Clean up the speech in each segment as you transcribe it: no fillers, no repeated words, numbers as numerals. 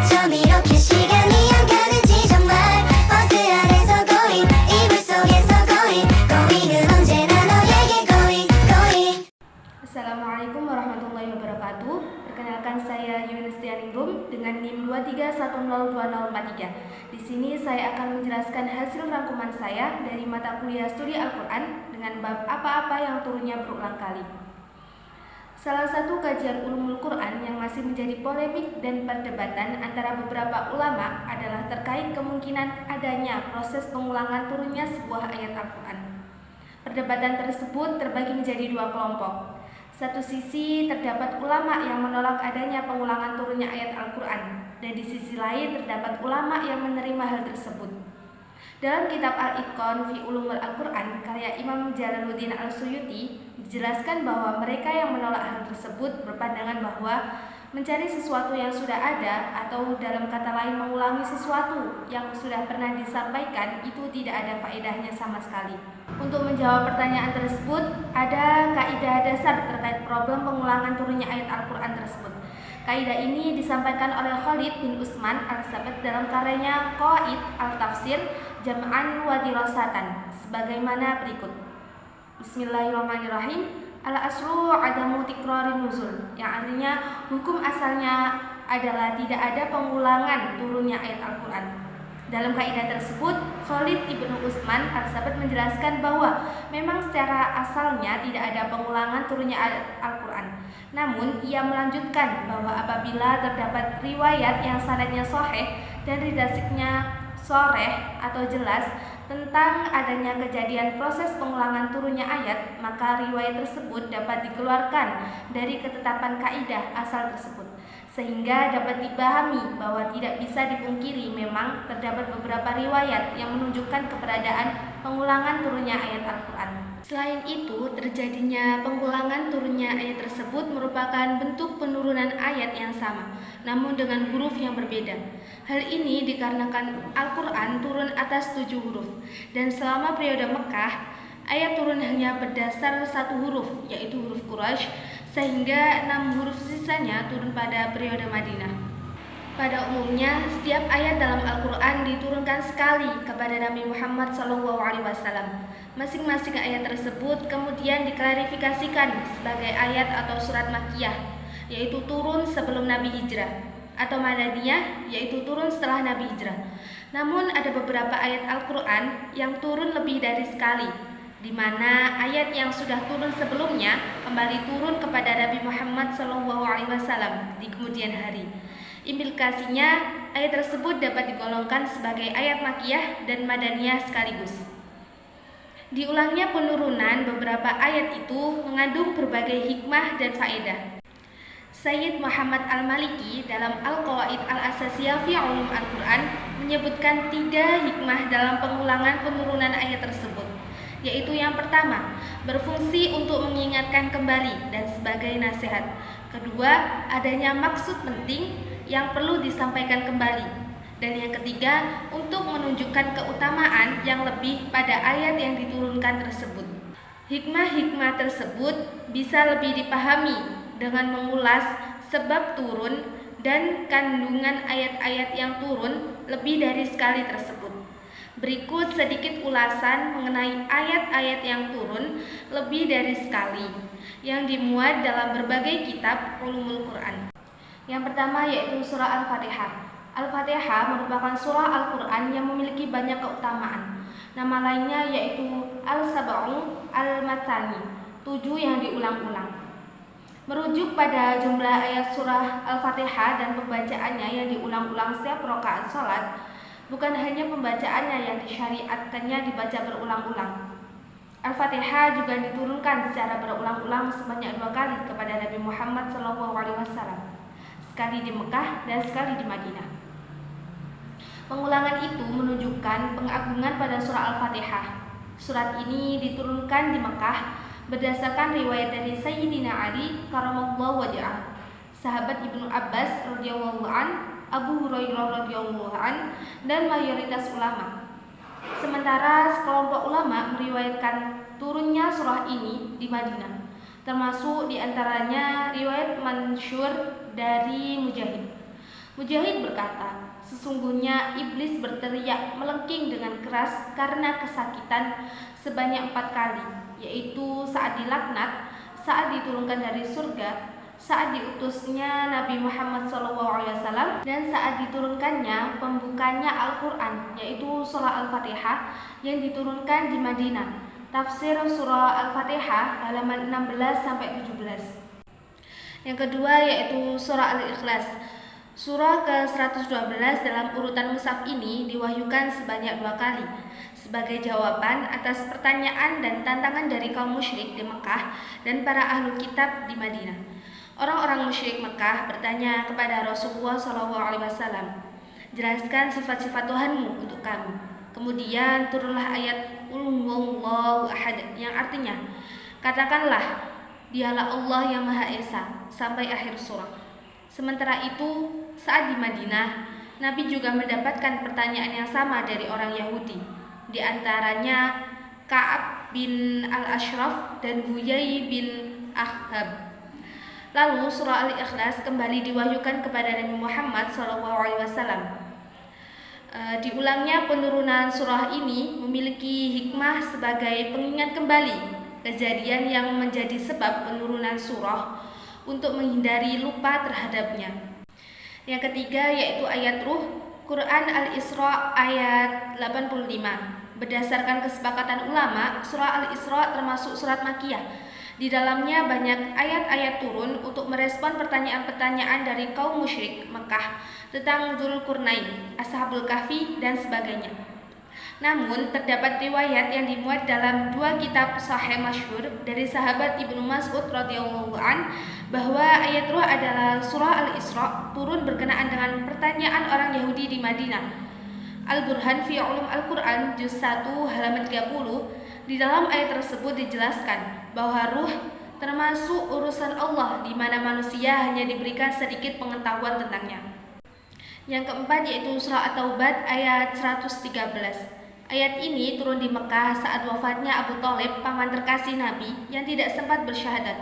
어쩜 이렇게 시간이 안 가는지 정말 버스 안에서 고잉 이불 속에서 고잉은 언제나 너에게 고잉. Assalamualaikum warahmatullahi wabarakatuh. Perkenalkan saya Yunus Tianingrum dengan NIM 23102043. Di sini saya akan menjelaskan hasil rangkuman saya dari mata kuliah studi Al-Quran dengan bab apa-apa yang turunnya berulang kali. Salah satu kajian ulumul Quran yang masih menjadi polemik dan perdebatan antara beberapa ulama adalah terkait kemungkinan adanya proses pengulangan turunnya sebuah ayat Al-Quran. Perdebatan tersebut terbagi menjadi dua kelompok. Satu sisi terdapat ulama yang menolak adanya pengulangan turunnya ayat Al-Quran, dan di sisi lain terdapat ulama yang menerima hal tersebut. Dalam kitab Al-Itqan fi Ulumul Al-Quran karya Imam Jalaluddin Al-Suyuti dijelaskan bahwa mereka yang menolak hal tersebut berpandangan bahwa mencari sesuatu yang sudah ada atau dalam kata lain mengulangi sesuatu yang sudah pernah disampaikan itu tidak ada faedahnya sama sekali. Untuk menjawab pertanyaan tersebut, ada kaidah dasar terkait problem pengulangan turunnya ayat Al-Quran tersebut. Kaidah ini disampaikan oleh Khalid bin Utsman Al-Sabat dalam karyanya Qawaid Al-Tafsir Jam'an wa Dirasatan sebagaimana berikut. Bismillahirrahmanirrahim. Al-aslu adamu tikrarin nuzul, yang artinya hukum asalnya adalah tidak ada pengulangan turunnya ayat Al-Quran. Dalam kaidah tersebut, Khalid ibnu Utsman Al-Sabat menjelaskan bahwa memang secara asalnya tidak ada pengulangan turunnya ayat Al-Quran. Namun, ia melanjutkan bahwa apabila terdapat riwayat yang sanadnya sahih dan ridasiknya shareh atau jelas tentang adanya kejadian proses pengulangan turunnya ayat, maka riwayat tersebut dapat dikeluarkan dari ketetapan kaidah asal tersebut, sehingga dapat dipahami bahwa tidak bisa dipungkiri memang terdapat beberapa riwayat yang menunjukkan keberadaan pengulangan turunnya ayat Al-Quran. Selain itu, terjadinya pengulangan turunnya ayat tersebut merupakan bentuk penurunan ayat yang sama, namun dengan huruf yang berbeda. Hal ini dikarenakan Al-Quran turun atas 7 huruf, dan selama periode Mekah, ayat turun hanya berdasar satu huruf, yaitu huruf Quraisy, sehingga 6 huruf sisanya turun pada periode Madinah. Pada umumnya, setiap ayat dalam Al-Quran diturunkan sekali kepada Nabi Muhammad SAW. Masing-masing ayat tersebut kemudian diklarifikasikan sebagai ayat atau surat Makkiyah, yaitu turun sebelum Nabi hijrah, atau Madaniyah, yaitu turun setelah Nabi hijrah. Namun ada beberapa ayat Al-Quran yang turun lebih dari sekali, di mana ayat yang sudah turun sebelumnya kembali turun kepada Nabi Muhammad SAW di kemudian hari. Implikasinya, ayat tersebut dapat digolongkan sebagai ayat Makkiyah dan Madaniyah sekaligus. Diulangnya penurunan beberapa ayat itu mengandung berbagai hikmah dan faedah. Sayyid Muhammad Al-Maliki dalam Al-Qawaid Al-Asasiyah fi Ulum Al-Quran menyebutkan 3 hikmah dalam pengulangan penurunan ayat tersebut, yaitu yang pertama, berfungsi untuk mengingatkan kembali dan sebagai nasihat. Kedua, adanya maksud penting yang perlu disampaikan kembali. Dan yang ketiga, untuk menunjukkan keutamaan yang lebih pada ayat yang diturunkan tersebut. Hikmah-hikmah tersebut bisa lebih dipahami dengan mengulas sebab turun dan kandungan ayat-ayat yang turun lebih dari sekali tersebut. Berikut sedikit ulasan mengenai ayat-ayat yang turun lebih dari sekali yang dimuat dalam berbagai kitab ulumul Quran. Yang pertama yaitu surah Al-Fatihah. Al-Fatihah merupakan surah Al-Quran yang memiliki banyak keutamaan. Nama lainnya yaitu Al-Sab'u Al-Matsani, 7 yang diulang-ulang. Merujuk pada jumlah ayat surah Al-Fatihah dan pembacaannya yang diulang-ulang setiap rakaat salat, bukan hanya pembacaannya yang disyariatkannya dibaca berulang-ulang. Al-Fatihah juga diturunkan secara berulang-ulang sebanyak 2 kali kepada Nabi Muhammad SAW, sekali di Mekah dan sekali di Madinah. Pengulangan itu menunjukkan pengagungan pada surah Al-Fatihah. Surat ini diturunkan di Mekah berdasarkan riwayat dari Sayyidina Ali karamallahu wajhah, sahabat Ibnu Abbas radhiyallahu an, Abu Hurairah radhiyallahu an, dan mayoritas ulama. Sementara sekelompok ulama meriwayatkan turunnya surah ini di Madinah, termasuk diantaranya riwayat mansyur dari Mujahid. Mujahid berkata, sesungguhnya iblis berteriak melengking dengan keras karena kesakitan sebanyak 4 kali, yaitu saat dilaknat, saat diturunkan dari surga, saat diutusnya Nabi Muhammad SAW, dan saat diturunkannya pembukanya Al-Quran, yaitu surah Al-Fatihah yang diturunkan di Madinah. Tafsir surah Al-Fatihah halaman 16-17. Yang kedua yaitu surah Al-Ikhlas. Surah ke-112 dalam urutan mushaf ini diwahyukan sebanyak 2 kali sebagai jawaban atas pertanyaan dan tantangan dari kaum musyrik di Mekah dan para ahlu kitab di Madinah. Orang-orang musyrik Mekah bertanya kepada Rasulullah SAW, jelaskan sifat-sifat Tuhanmu untuk kami. Kemudian turunlah ayat Qul huwallahu ahad yang artinya, katakanlah, dialah Allah yang Maha Esa, sampai akhir surah. Sementara itu, saat di Madinah, Nabi juga mendapatkan pertanyaan yang sama dari orang Yahudi, di antaranya Ka'ab bin Al-Ashraf dan Huyai bin Akhtab. Lalu surah Al-Ikhlas kembali diwahyukan kepada Nabi Muhammad SAW. Diulangnya penurunan surah ini memiliki hikmah sebagai pengingat kembali kejadian yang menjadi sebab penurunan surah untuk menghindari lupa terhadapnya. Yang ketiga yaitu ayat ruh, Quran Al-Isra ayat 85. Berdasarkan kesepakatan ulama, surah Al-Isra termasuk surat Makkiyah. Di dalamnya banyak ayat-ayat turun untuk merespon pertanyaan-pertanyaan dari kaum musyrik Mekah tentang Dzulqarnain, Ashabul Kahfi, dan sebagainya. Namun, terdapat riwayat yang dimuat dalam 2 kitab sahih masyhur dari sahabat Ibnu Mas'ud radhiyallahu an bahwa ayat ruh adalah surah Al-Isra turun berkenaan dengan pertanyaan orang Yahudi di Madinah. Al-Burhan fi Ulum Al-Quran juz 1 halaman 30. Di dalam ayat tersebut dijelaskan bahwa ruh termasuk urusan Allah di mana manusia hanya diberikan sedikit pengetahuan tentangnya. Yang keempat yaitu surah At-Taubah ayat 113. Ayat ini turun di Mekah saat wafatnya Abu Thalib, paman terkasih Nabi yang tidak sempat bersyahadat.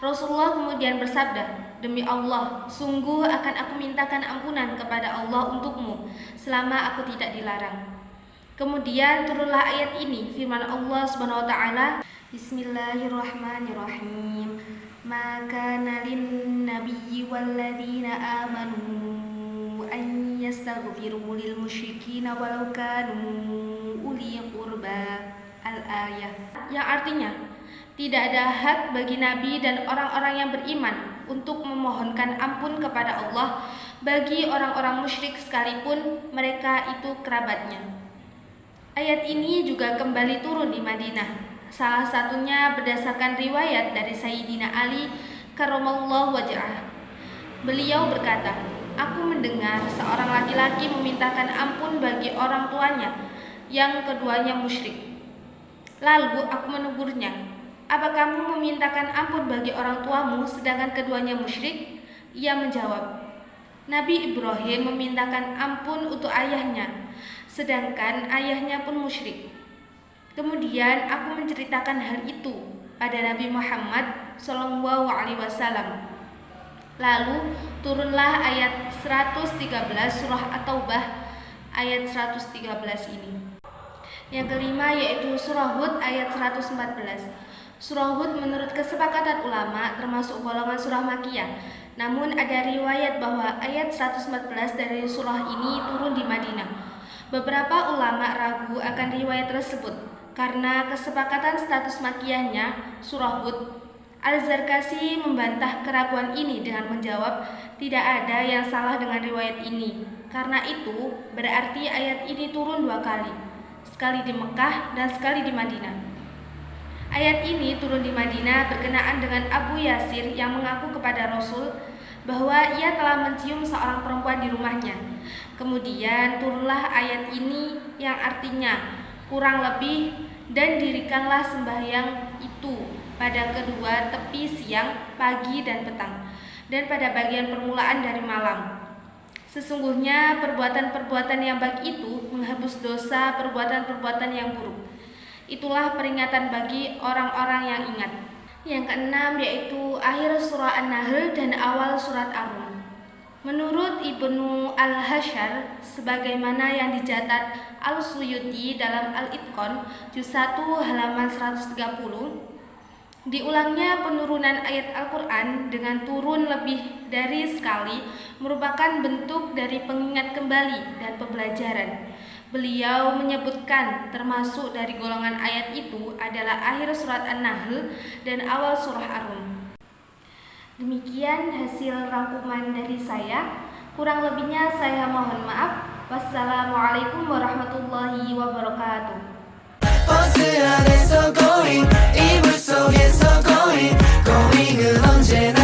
Rasulullah kemudian bersabda, demi Allah, sungguh akan aku mintakan ampunan kepada Allah untukmu selama aku tidak dilarang. Kemudian turunlah ayat ini, firman Allah Subhanahu wa taala, Bismillahirrahmanirrahim. Ma kana lin-nabiyyi walladzina amanu an yastaghfiru lil musyrikina walau kanu uli qurba. Al-ayah. Yang artinya, tidak ada hak bagi Nabi dan orang-orang yang beriman untuk memohonkan ampun kepada Allah bagi orang-orang musyrik sekalipun mereka itu kerabatnya. Ayat ini juga kembali turun di Madinah. Salah satunya berdasarkan riwayat dari Sayyidina Ali karramallahu wajhah. Beliau berkata, aku mendengar seorang laki-laki memintakan ampun bagi orang tuanya yang keduanya musyrik. Lalu aku menegurnya, apa kamu memintakan ampun bagi orang tuamu sedangkan keduanya musyrik? Ia menjawab, Nabi Ibrahim memintakan ampun untuk ayahnya, sedangkan ayahnya pun musyrik. Kemudian aku menceritakan hal itu pada Nabi Muhammad SAW. Lalu turunlah ayat 113 surah At-Taubah ayat 113 ini. Yang kelima yaitu surah Hud ayat 114. Surah Hud menurut kesepakatan ulama termasuk golongan surah Makkiyah. Namun ada riwayat bahwa ayat 114 dari surah ini turun di Madinah. Beberapa ulama ragu akan riwayat tersebut karena kesepakatan status Makkiyahnya surah Hud. Al-Zarkasi membantah keraguan ini dengan menjawab, tidak ada yang salah dengan riwayat ini. Karena itu berarti ayat ini turun 2 kali, sekali di Mekah dan sekali di Madinah. Ayat ini turun di Madinah berkenaan dengan Abu Yasir yang mengaku kepada Rasul bahwa ia telah mencium seorang perempuan di rumahnya. Kemudian turunlah ayat ini yang artinya kurang lebih, dan dirikanlah sembahyang itu pada kedua tepi siang, pagi, dan petang, dan pada bagian permulaan dari malam. Sesungguhnya perbuatan-perbuatan yang baik itu menghapus dosa perbuatan-perbuatan yang buruk. Itulah peringatan bagi orang-orang yang ingat. Yang keenam yaitu akhir surah An-Nahl dan awal surat Ar-Rum. Menurut Ibnu Al-Hashar, sebagaimana yang dicatat Al-Suyuti dalam Al-Itqan, juz 1 halaman 130, diulangnya penurunan ayat Al-Quran dengan turun lebih dari sekali merupakan bentuk dari pengingat kembali dan pembelajaran. Beliau menyebutkan termasuk dari golongan ayat itu adalah akhir surat An-Nahl dan awal surah Ar-Rum. Demikian hasil rangkuman dari saya. Kurang lebihnya saya mohon maaf. Wassalamualaikum warahmatullahi wabarakatuh. 버스 안에서 going 이불 속에서 going going은 언제나